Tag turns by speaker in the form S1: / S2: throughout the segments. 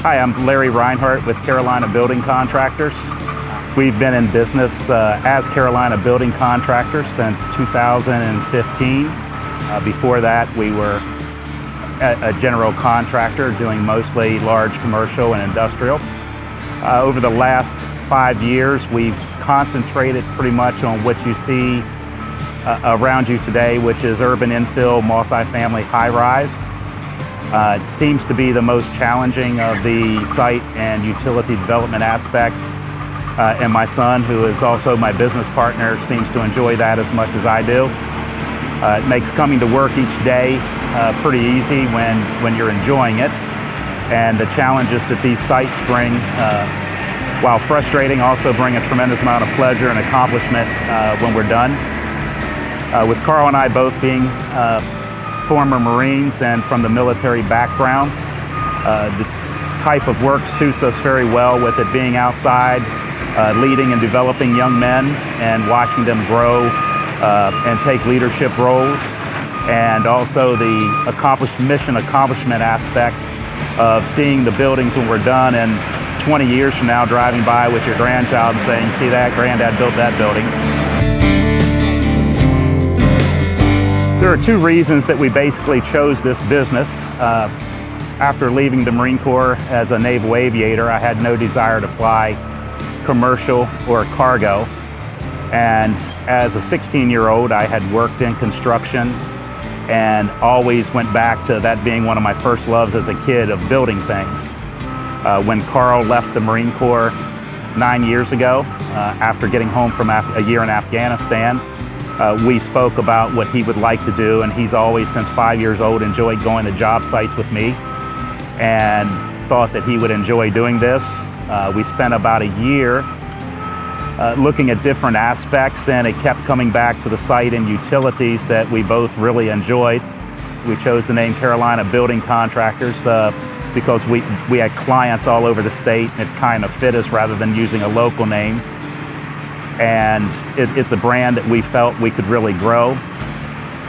S1: Hi, I'm Larry Reinhardt with Carolina Building Contractors. We've been in business as Carolina Building Contractors since 2015. Before that, we were a general contractor doing mostly large commercial and industrial. Over the last 5 years, we've concentrated pretty much on what you see around you today, which is urban infill, multifamily, high-rise. It seems to be the most challenging of the site and utility development aspects. And my son, who is also my business partner, seems to enjoy that as much as I do. It makes coming to work each day pretty easy when you're enjoying it. And the challenges that these sites bring, while frustrating, also bring a tremendous amount of pleasure and accomplishment when we're done. With Carl and I both being former Marines and from the military background, this type of work suits us very well, with it being outside, leading and developing young men and watching them grow and take leadership roles, and also the mission accomplishment aspect of seeing the buildings when we're done, and 20 years from now driving by with your grandchild and saying, "See that? Granddad built that building." There are two reasons that we basically chose this business. After leaving the Marine Corps as a naval aviator, I had no desire to fly commercial or cargo. And as a 16-year-old, I had worked in construction and always went back to that being one of my first loves as a kid, of building things. When Carl left the Marine Corps 9 years ago, after getting home from a year in Afghanistan, we spoke about what he would like to do, and he's always, since 5 years old, enjoyed going to job sites with me and thought that he would enjoy doing this. We spent about a year looking at different aspects, and it kept coming back to the site and utilities that we both really enjoyed. We chose the name Carolina Building Contractors because we had clients all over the state, and it kind of fit us rather than using a local name. And it's a brand that we felt we could really grow.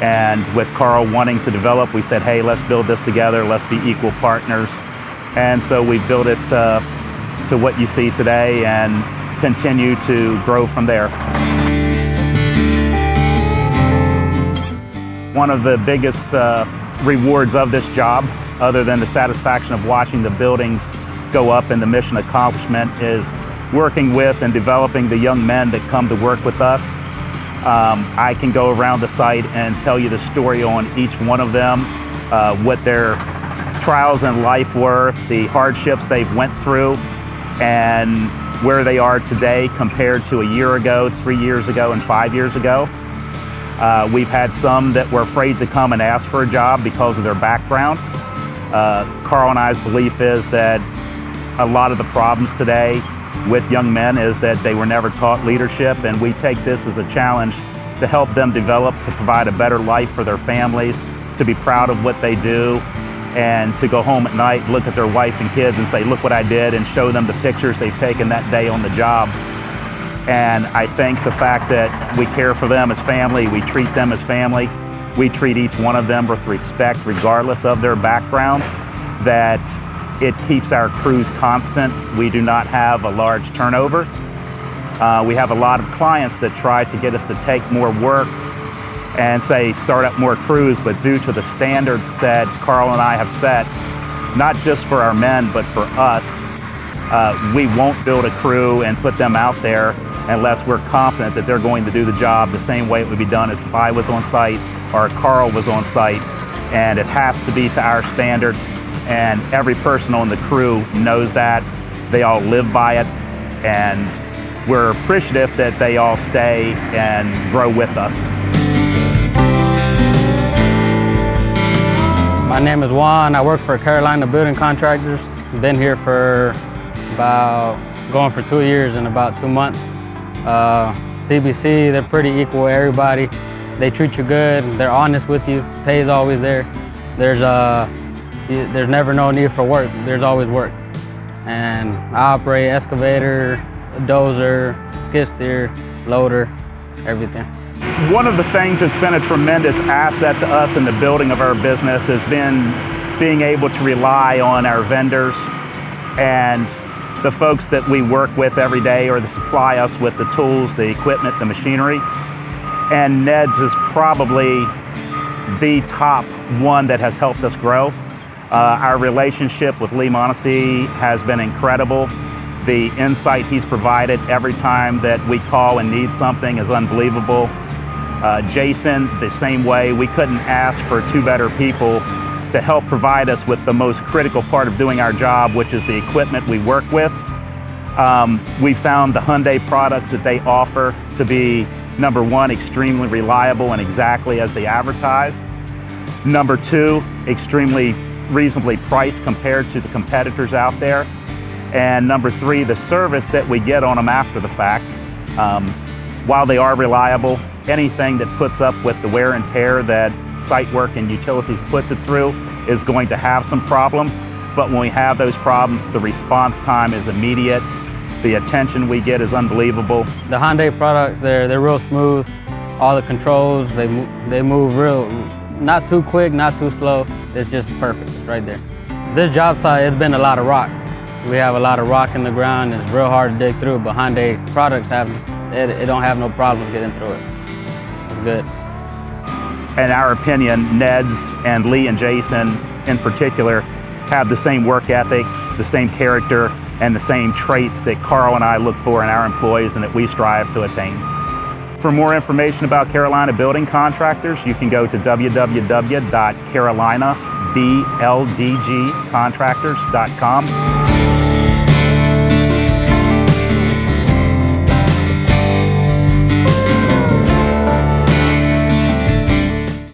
S1: And with Carl wanting to develop, we said, hey, let's build this together, let's be equal partners. And so we built it to what you see today and continue to grow from there. One of the biggest rewards of this job, other than the satisfaction of watching the buildings go up and the mission accomplishment, is working with and developing the young men that come to work with us. I can go around the site and tell you the story on each one of them, what their trials in life were, the hardships they've went through, and where they are today compared to a year ago, 3 years ago, and 5 years ago. We've had some that were afraid to come and ask for a job because of their background. Carl and I's belief is that a lot of the problems today with young men is that they were never taught leadership, and we take this as a challenge to help them develop, to provide a better life for their families, to be proud of what they do, and to go home at night, look at their wife and kids and say, look what I did, and show them the pictures they've taken that day on the job. And I think the fact that we care for them as family, we treat them as family, we treat each one of them with respect regardless of their background, that it keeps our crews constant. We do not have a large turnover. We have a lot of clients that try to get us to take more work and say start up more crews, but due to the standards that Carl and I have set, not just for our men, but for us, we won't build a crew and put them out there unless we're confident that they're going to do the job the same way it would be done if I was on site or Carl was on site. And it has to be to our standards, and every person on the crew knows that. They all live by it, and we're appreciative that they all stay and grow with us.
S2: My name is Juan. I work for Carolina Building Contractors. Been here for going for 2 years and about 2 months. CBC, they're pretty equal with everybody. They treat you good, they're honest with you, pay is always there. There's never no need for work, there's always work. And I operate excavator, dozer, skid steer, loader, everything.
S1: One of the things that's been a tremendous asset to us in the building of our business has been being able to rely on our vendors And the folks that we work with every day or that supply us with the tools, the equipment, the machinery. And Ned's is probably the top one that has helped us grow. Our relationship with Lee Montesey has been incredible. The insight he's provided every time that we call and need something is unbelievable. Jason, the same way. We couldn't ask for two better people to help provide us with the most critical part of doing our job, which is the equipment we work with. We found the Hyundai products that they offer to be, number one, extremely reliable and exactly as they advertise. Number two, extremely reasonably priced compared to the competitors out there. And number three, the service that we get on them after the fact. While they are reliable, anything that puts up with the wear and tear that site work and utilities puts it through is going to have some problems. But when we have those problems, the response time is immediate. The attention we get is unbelievable.
S2: The Hyundai products, they're real smooth. All the controls, they move real, not too quick, not too slow. It's just perfect, it's right there. This job site, it's been a lot of rock. We have a lot of rock in the ground. It's real hard to dig through, but Hyundai products it don't have no problems getting through it. It's good.
S1: In our opinion, Ned's and Lee and Jason in particular have the same work ethic, the same character, and the same traits that Carl and I look for in our employees and that we strive to attain. For more information about Carolina Building Contractors, you can go to www.carolinabldgcontractors.com.